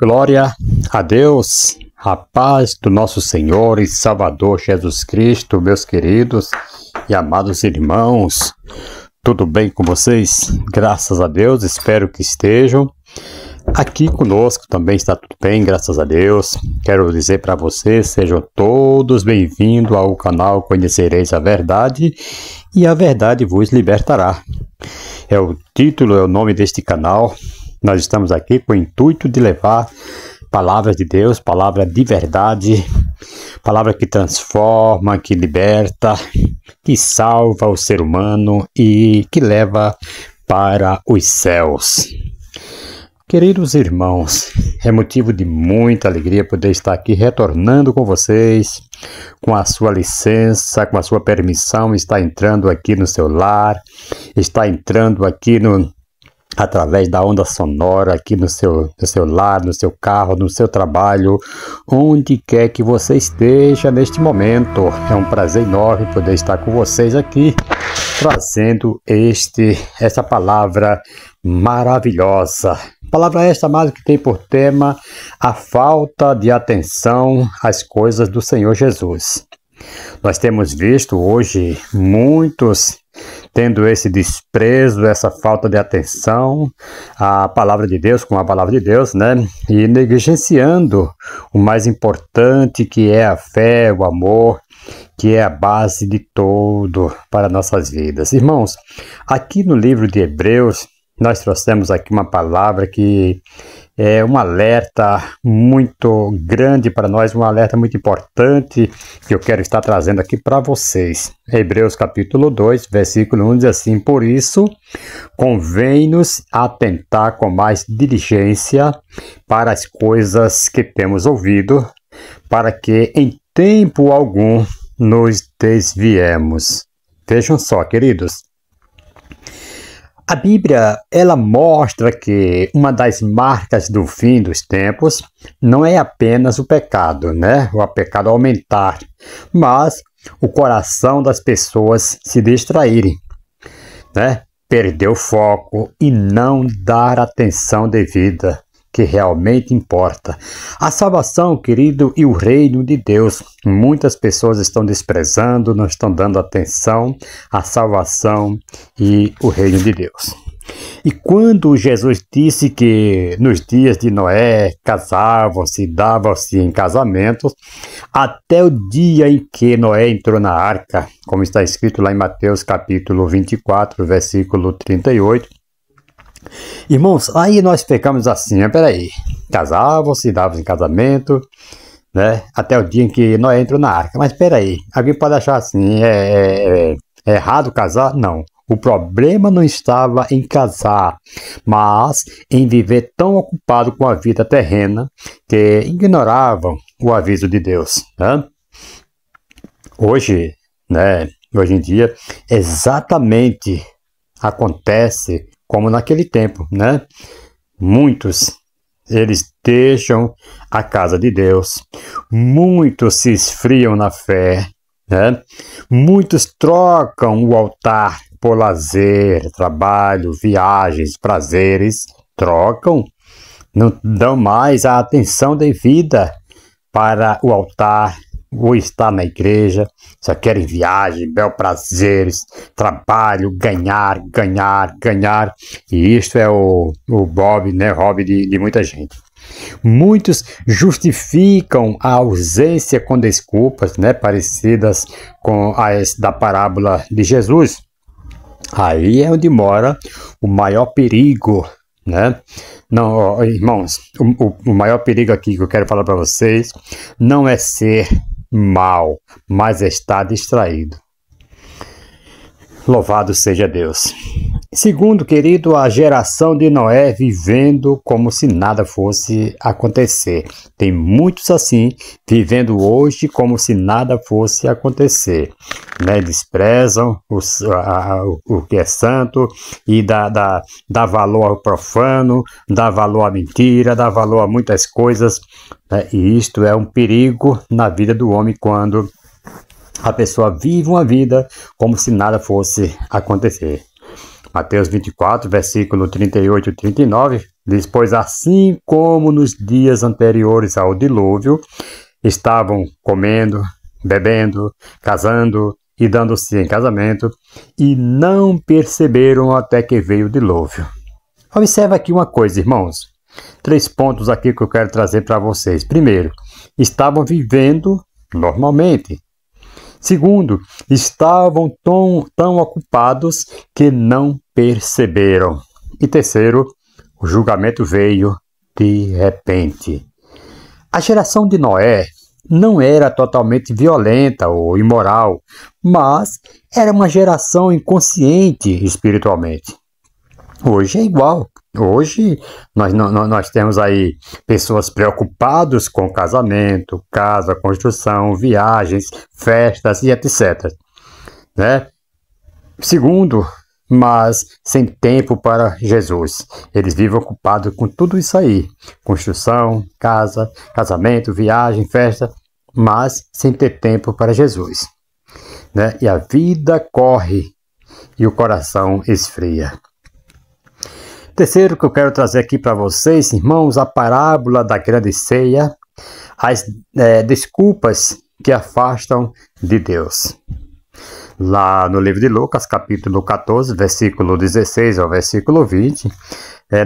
Glória a Deus, a paz do nosso Senhor e Salvador Jesus Cristo, meus queridos e amados irmãos. Tudo bem com vocês? Graças a Deus, espero que estejam. Aqui conosco também está tudo bem, graças a Deus. Quero dizer para vocês, sejam todos bem-vindos ao canal Conhecereis a Verdade e a Verdade vos libertará. É o título, é o nome deste canal. Nós estamos aqui com o intuito de levar palavras de Deus, palavra de verdade, palavra que transforma, que liberta, que salva o ser humano e que leva para os céus. Queridos irmãos, é motivo de muita alegria poder estar aqui retornando com vocês, com a sua licença, com a sua permissão, está entrando aqui no seu lar, está entrando aqui através da onda sonora, aqui no seu lar, no seu carro, no seu trabalho, onde quer que você esteja neste momento. É um prazer enorme poder estar com vocês aqui, trazendo essa palavra maravilhosa. Palavra esta, mais que tem por tema a falta de atenção às coisas do Senhor Jesus. Nós temos visto hoje muitos tendo esse desprezo, essa falta de atenção à palavra de Deus, com a palavra de Deus, né? E negligenciando o mais importante, que é a fé, o amor, que é a base de tudo para nossas vidas. Irmãos, aqui no livro de Hebreus, nós trouxemos aqui uma palavra que é um alerta muito grande para nós, um alerta muito importante que eu quero estar trazendo aqui para vocês. Hebreus capítulo 2, versículo 1 diz assim: por isso, convém-nos atentar com mais diligência para as coisas que temos ouvido, para que em tempo algum nos desviemos. Vejam só, queridos. A Bíblia, ela mostra que uma das marcas do fim dos tempos não é apenas o pecado, né? O pecado aumentar, mas o coração das pessoas se distraírem, né? Perder o foco e não dar atenção devida, que realmente importa. A salvação, querido, e o reino de Deus. Muitas pessoas estão desprezando, não estão dando atenção à salvação e o reino de Deus. E quando Jesus disse que nos dias de Noé casavam-se, davam-se em casamentos, até o dia em que Noé entrou na arca, como está escrito lá em Mateus capítulo 24, versículo 38, irmãos, aí nós ficamos assim, peraí, casavam-se, davam em casamento, né, até o dia em que Noé entrou na arca. Mas peraí, alguém pode achar assim, é errado casar? Não, o problema não estava em casar, mas em viver tão ocupado com a vida terrena que ignoravam o aviso de Deus, né? Hoje em dia, exatamente acontece como naquele tempo, né? Muitos, eles deixam a casa de Deus, muitos se esfriam na fé, né? Muitos trocam o altar por lazer, trabalho, viagens, prazeres, trocam, não dão mais a atenção devida para o altar, ou estar na igreja, só querem viagem, bel prazeres, trabalho, ganhar, e isto é o hobby, né, hobby de muita gente. Muitos justificam a ausência com desculpas, né, parecidas com as da parábola de Jesus. Aí é onde mora o maior perigo, né? Não, irmãos, o maior perigo aqui que eu quero falar para vocês não é ser mal, mas está distraído. Louvado seja Deus. Segundo, querido, a geração de Noé vivendo como se nada fosse acontecer. Tem muitos assim, vivendo hoje como se nada fosse acontecer, né? Desprezam o que é santo e dá valor ao profano, dá valor à mentira, dá valor a muitas coisas, né? E isto é um perigo na vida do homem quando a pessoa vive uma vida como se nada fosse acontecer. Mateus 24, versículo 38 e 39, Diz, pois assim como nos dias anteriores ao dilúvio, estavam comendo, bebendo, casando e dando-se em casamento, e não perceberam até que veio o dilúvio. Observe aqui uma coisa, irmãos. 3 pontos aqui que eu quero trazer para vocês. Primeiro, estavam vivendo normalmente. Segundo, estavam tão ocupados que não perceberam. E terceiro, o julgamento veio de repente. A geração de Noé não era totalmente violenta ou imoral, mas era uma geração inconsciente espiritualmente. Hoje é igual. Hoje nós temos aí pessoas preocupadas com casamento, casa, construção, viagens, festas e etc. Né? Segundo, mas sem tempo para Jesus. Eles vivem ocupados com tudo isso aí. Construção, casa, casamento, viagem, festa, mas sem ter tempo para Jesus. Né? E a vida corre e o coração esfria. Terceiro que eu quero trazer aqui para vocês, irmãos, a parábola da grande ceia, as desculpas que afastam de Deus. Lá no livro de Lucas, capítulo 14, versículo 16 ao versículo 20,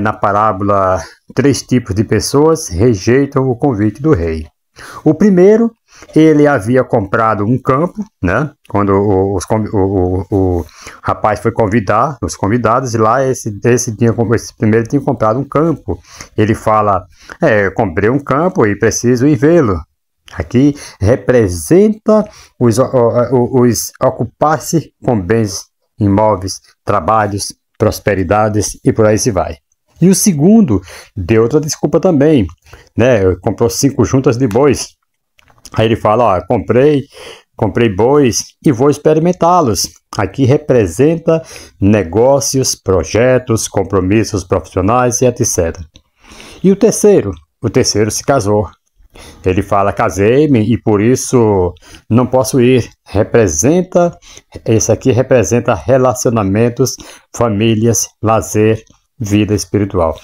na parábola, 3 tipos de pessoas rejeitam o convite do rei. O primeiro, ele havia comprado um campo, né? Quando o rapaz foi convidar os convidados, e lá esse primeiro tinha comprado um campo. Ele fala, eu comprei um campo e preciso ir vê-lo. Aqui representa os ocupar-se com bens imóveis, trabalhos, prosperidades e por aí se vai. E o segundo deu outra desculpa também, né? Comprou 5 juntas de bois. Aí ele fala, comprei bois e vou experimentá-los. Aqui representa negócios, projetos, compromissos profissionais e etc. E o terceiro se casou. Ele fala, casei-me e por isso não posso ir. Esse aqui representa relacionamentos, famílias, lazer, vida espiritual.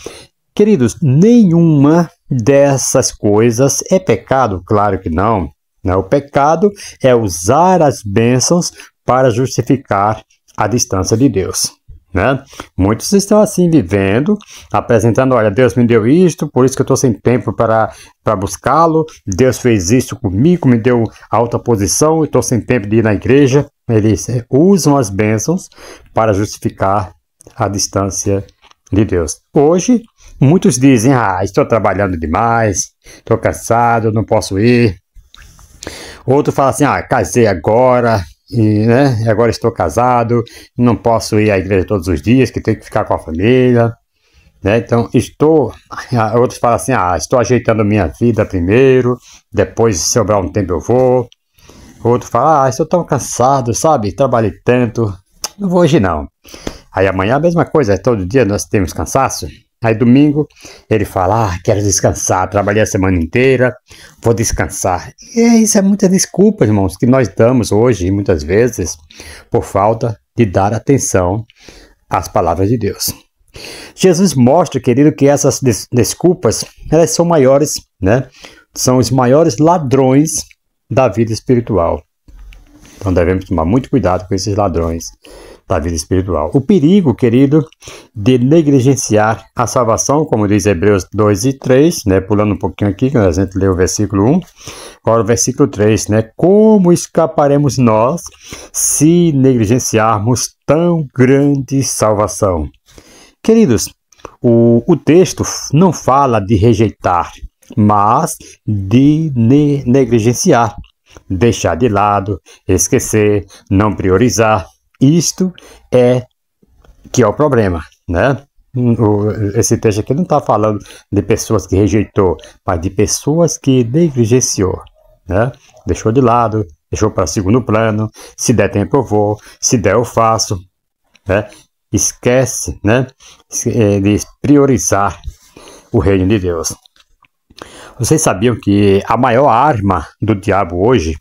Queridos, nenhuma dessas coisas é pecado? Claro que não. O pecado é usar as bênçãos para justificar a distância de Deus. Né? Muitos estão assim vivendo, apresentando, olha, Deus me deu isto, por isso que eu estou sem tempo para buscá-lo. Deus fez isto comigo, me deu alta posição, estou sem tempo de ir na igreja. Eles usam as bênçãos para justificar a distância de Deus. Hoje, muitos dizem, estou trabalhando demais, estou cansado, não posso ir. Outro fala assim, casei agora, e, né, agora estou casado, não posso ir à igreja todos os dias, que tenho que ficar com a família. Né? Então, outros falam assim, estou ajeitando minha vida primeiro, depois, se sobrar um tempo, eu vou. Outro fala, estou tão cansado, sabe, trabalhei tanto, não vou hoje não. Aí amanhã a mesma coisa, todo dia nós temos cansaço. Aí domingo ele fala, quero descansar, trabalhei a semana inteira, vou descansar. E isso é muita desculpa, irmãos, que nós damos hoje, muitas vezes, por falta de dar atenção às palavras de Deus. Jesus mostra, querido, que essas desculpas, elas são maiores, né? São os maiores ladrões da vida espiritual. Então devemos tomar muito cuidado com esses ladrões da vida espiritual. O perigo, querido, de negligenciar a salvação, como diz Hebreus 2 e 3, né? Pulando um pouquinho aqui, que a gente leu o versículo 1, agora o versículo 3, né? Como escaparemos nós se negligenciarmos tão grande salvação? Queridos, o texto não fala de rejeitar, mas de negligenciar. Deixar de lado, esquecer, não priorizar. Isto é que é o problema, né? Esse texto aqui não está falando de pessoas que rejeitou, mas de pessoas que negligenciou, né? Deixou de lado, deixou para segundo plano. Se der tempo eu vou, se der eu faço, né? Esquece, né? De priorizar o reino de Deus. Vocês sabiam que a maior arma do diabo hoje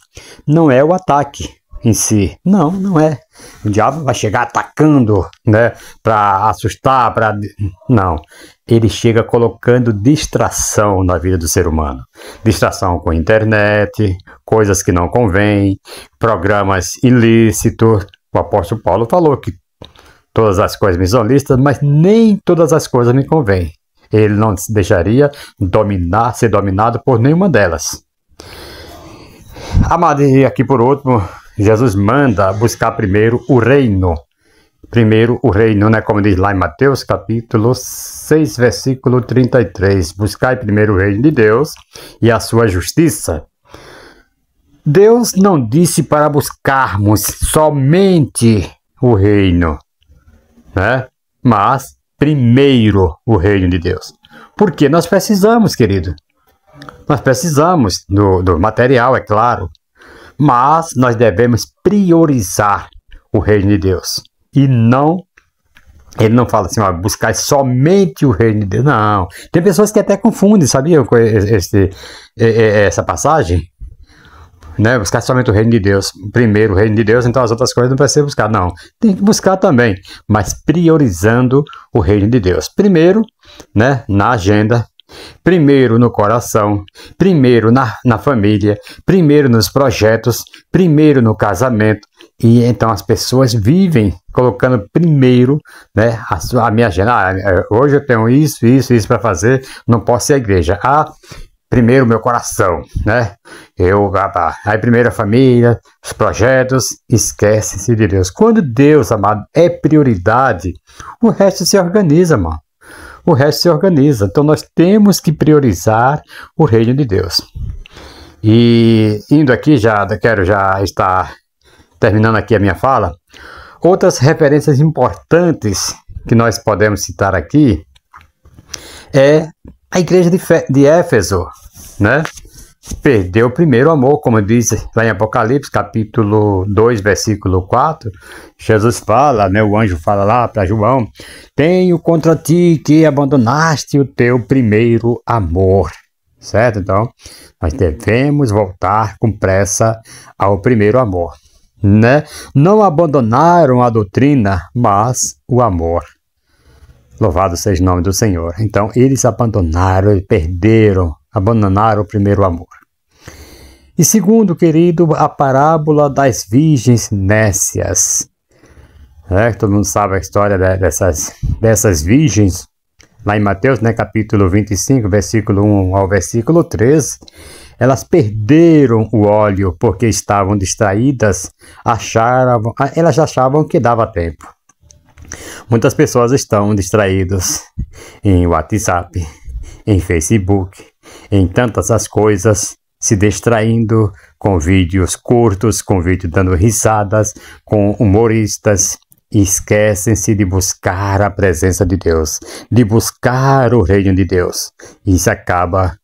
não é o ataque, em si. Não, não é. O diabo vai chegar atacando, né, para assustar, não. Ele chega colocando distração na vida do ser humano. Distração com internet, coisas que não convêm, programas ilícitos. O apóstolo Paulo falou que todas as coisas me são lícitas, mas nem todas as coisas me convêm. Ele não se deixaria ser dominado por nenhuma delas. Amado, e aqui por último, Jesus manda buscar primeiro o reino. Primeiro o reino, né? Como diz lá em Mateus capítulo 6, versículo 33. Buscai primeiro o reino de Deus e a sua justiça. Deus não disse para buscarmos somente o reino, né? Mas primeiro o reino de Deus. Porque nós precisamos, querido. Nós precisamos do material, é claro. Mas nós devemos priorizar o reino de Deus. E não, ele não fala assim, ó, buscar somente o reino de Deus. Não. Tem pessoas que até confundem, sabiam, com essa passagem? Né? Buscar somente o reino de Deus. Primeiro o reino de Deus, então as outras coisas não precisam buscar. Não. Tem que buscar também, mas priorizando o reino de Deus. Primeiro, né, na agenda. Primeiro no coração, primeiro na família, primeiro nos projetos, primeiro no casamento. E então as pessoas vivem colocando primeiro, né, a minha agenda. Hoje eu tenho isso para fazer, não posso ir à igreja. Primeiro meu coração, né? Aí primeiro a família, os projetos, esquece-se de Deus. Quando Deus, amado, é prioridade, o resto se organiza, mano. O resto se organiza. Então nós temos que priorizar o reino de Deus. E indo aqui, quero já estar terminando aqui a minha fala. Outras referências importantes que nós podemos citar aqui é a igreja de Éfeso, né? Perdeu o primeiro amor, como diz lá em Apocalipse, capítulo 2, versículo 4. Jesus fala, né, o anjo fala lá para João: tenho contra ti que abandonaste o teu primeiro amor. Certo? Então, nós devemos voltar com pressa ao primeiro amor, né? Não abandonaram a doutrina, mas o amor. Louvado seja o nome do Senhor. Então, eles abandonaram, abandonaram o primeiro amor. E segundo, querido, a parábola das virgens nécias. Todo mundo sabe a história dessas virgens. Lá em Mateus, né, capítulo 25, versículo 1 ao versículo 13. Elas perderam o óleo porque estavam distraídas. Elas achavam que dava tempo. Muitas pessoas estão distraídas em WhatsApp, em Facebook, em tantas as coisas, se distraindo com vídeos curtos, com vídeos dando risadas, com humoristas. Esquecem-se de buscar a presença de Deus, de buscar o reino de Deus. Isso acaba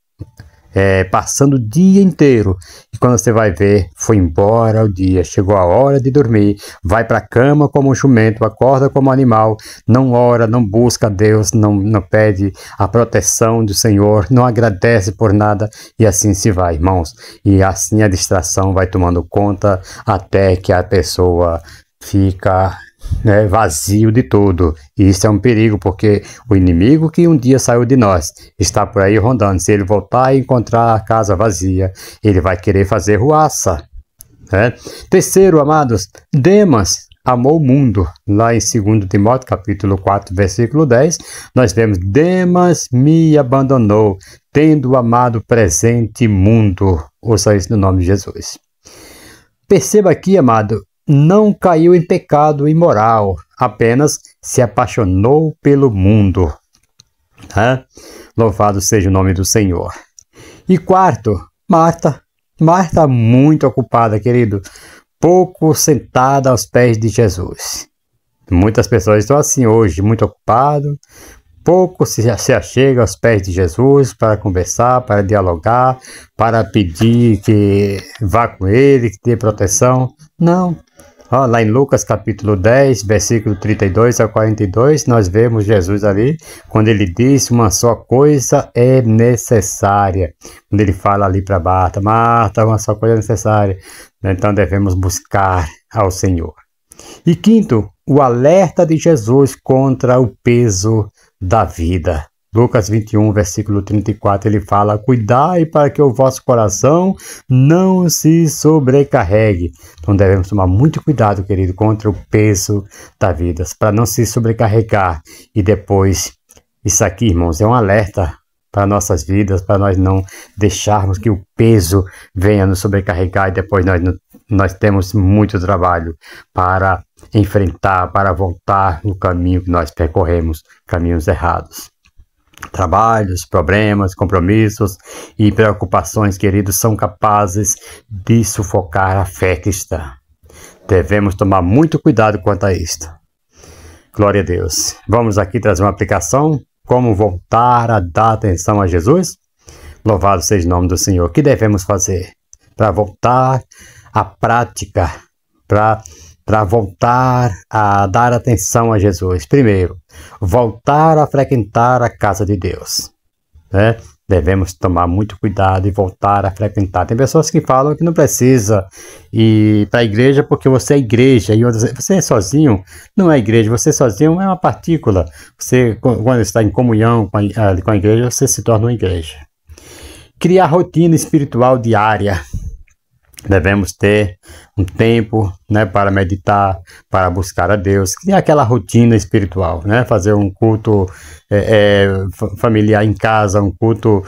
passando o dia inteiro. E quando você vai ver, foi embora o dia, chegou a hora de dormir, vai para a cama como um jumento, acorda como um animal, não ora, não busca a Deus, não pede a proteção do Senhor, não agradece por nada, e assim se vai, irmãos. E assim a distração vai tomando conta até que a pessoa fica vazio de tudo. E isso é um perigo, porque o inimigo que um dia saiu de nós está por aí rondando. Se ele voltar e encontrar a casa vazia, ele vai querer fazer ruaça, né? Terceiro, amados, Demas amou o mundo. Lá em 2 Timóteo capítulo 4, versículo 10, nós vemos: Demas me abandonou, tendo amado presente mundo. Ouça isso no nome de Jesus. Perceba aqui, amado, não caiu em pecado imoral, apenas se apaixonou pelo mundo. Louvado seja o nome do Senhor. E quarto, Marta muito ocupada, querido, pouco sentada aos pés de Jesus. Muitas pessoas estão assim hoje, muito ocupado, pouco se achega aos pés de Jesus para conversar, para dialogar, para pedir que vá com ele, que dê proteção. Não. Lá em Lucas capítulo 10, versículo 32 a 42, nós vemos Jesus ali, quando ele disse: uma só coisa é necessária. Quando ele fala ali para Marta, uma só coisa é necessária. Então devemos buscar ao Senhor. E quinto, o alerta de Jesus contra o peso da vida. Lucas 21, versículo 34, ele fala: cuidai para que o vosso coração não se sobrecarregue. Então devemos tomar muito cuidado, querido, contra o peso da vida, para não se sobrecarregar. E depois, isso aqui, irmãos, é um alerta para nossas vidas, para nós não deixarmos que o peso venha nos sobrecarregar e depois nós temos muito trabalho para enfrentar, para voltar no caminho que nós percorremos, caminhos errados. Trabalhos, problemas, compromissos e preocupações, queridos, são capazes de sufocar a fé cristã. Devemos tomar muito cuidado quanto a isto. Glória a Deus. Vamos aqui trazer uma aplicação. Como voltar a dar atenção a Jesus? Louvado seja o nome do Senhor. O que devemos fazer para voltar à prática, para voltar a dar atenção a Jesus? Primeiro, voltar a frequentar a casa de Deus, né? Devemos tomar muito cuidado e voltar a frequentar. Tem pessoas que falam que não precisa ir para a igreja porque você é igreja. E você é sozinho, não é igreja. Você sozinho é uma partícula. Você, quando está em comunhão com a igreja, você se torna uma igreja. Criar rotina espiritual diária. Devemos ter um tempo, né, para meditar, para buscar a Deus, criar aquela rotina espiritual, né, fazer um culto familiar em casa, um culto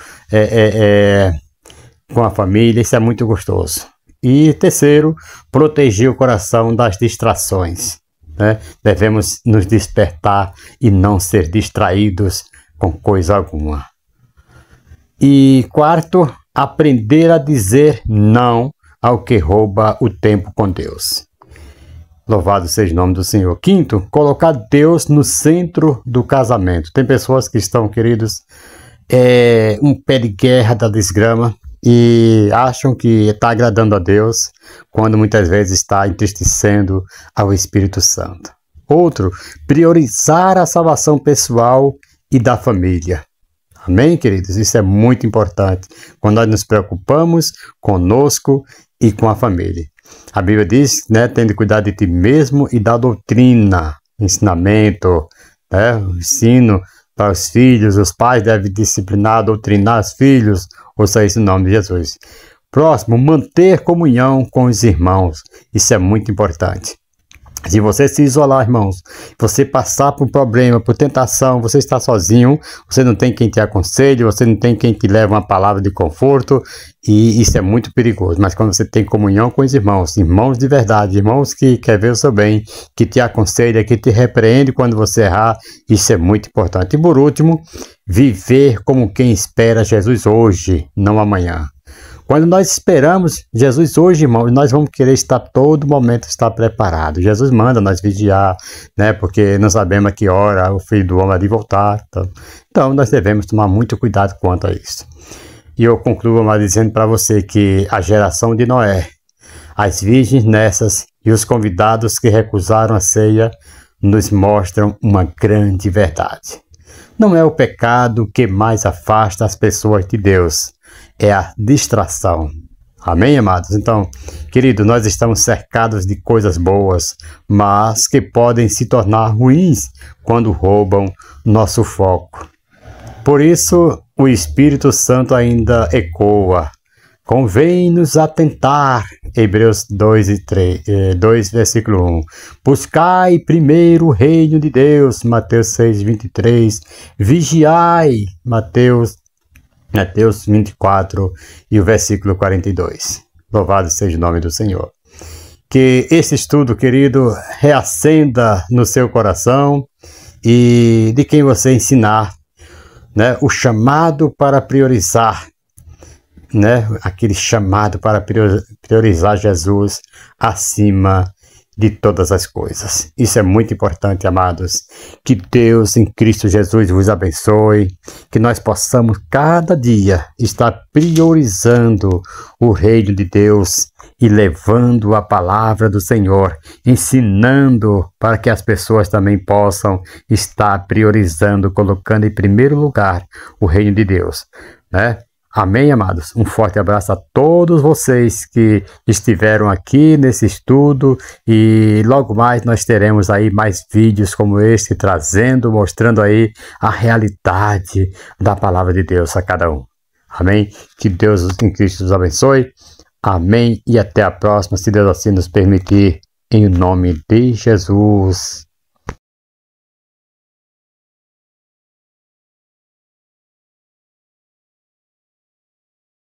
com a família, isso é muito gostoso. E terceiro, proteger o coração das distrações, né? Devemos nos despertar e não ser distraídos com coisa alguma. E quarto, aprender a dizer não ao que rouba o tempo com Deus. Louvado seja o nome do Senhor. Quinto, colocar Deus no centro do casamento. Tem pessoas que estão, queridos, um pé de guerra da desgrama e acham que está agradando a Deus, quando muitas vezes está entristecendo ao Espírito Santo. Outro, priorizar a salvação pessoal e da família. Amém, queridos? Isso é muito importante, quando nós nos preocupamos conosco e com a família. A Bíblia diz, né, tendo cuidado de ti mesmo e da doutrina, ensinamento, né, o ensino para os filhos. Os pais devem disciplinar, doutrinar os filhos, ouça isso em nome de Jesus. Próximo, manter comunhão com os irmãos. Isso é muito importante. Se você se isolar, irmãos, você passar por problema, por tentação, você está sozinho, você não tem quem te aconselhe, você não tem quem te leve uma palavra de conforto, e isso é muito perigoso. Mas quando você tem comunhão com os irmãos, irmãos de verdade, irmãos que querem ver o seu bem, que te aconselha, que te repreende quando você errar, isso é muito importante. E por último, viver como quem espera Jesus hoje, não amanhã. Quando nós esperamos Jesus hoje, irmãos, nós vamos querer estar todo momento preparado. Jesus manda nós vigiar, né? Porque não sabemos a que hora o Filho do Homem há de voltar. Então nós devemos tomar muito cuidado quanto a isso. E eu concluo mais dizendo para você que a geração de Noé, as virgens nessas e os convidados que recusaram a ceia nos mostram uma grande verdade. Não é o pecado que mais afasta as pessoas de Deus, é a distração. Amém, amados? Então, querido, nós estamos cercados de coisas boas, mas que podem se tornar ruins quando roubam nosso foco. Por isso, o Espírito Santo ainda ecoa. Convém-nos atentar, Hebreus 2, versículo 1. Buscai primeiro o reino de Deus, Mateus 6, 23. Vigiai, Mateus 24 e o versículo 42. Louvado seja o nome do Senhor. Que esse estudo, querido, reacenda no seu coração e de quem você ensinar, né, o chamado para priorizar, né, aquele chamado para priorizar Jesus acima de todas as coisas. Isso é muito importante, amados. Que Deus em Cristo Jesus vos abençoe, que nós possamos cada dia estar priorizando o reino de Deus e levando a palavra do Senhor, ensinando para que as pessoas também possam estar priorizando, colocando em primeiro lugar o reino de Deus, né? Amém, amados? Um forte abraço a todos vocês que estiveram aqui nesse estudo e logo mais nós teremos aí mais vídeos como este, mostrando aí a realidade da palavra de Deus a cada um. Amém? Que Deus em Cristo os abençoe. Amém e até a próxima, se Deus assim nos permitir, em nome de Jesus.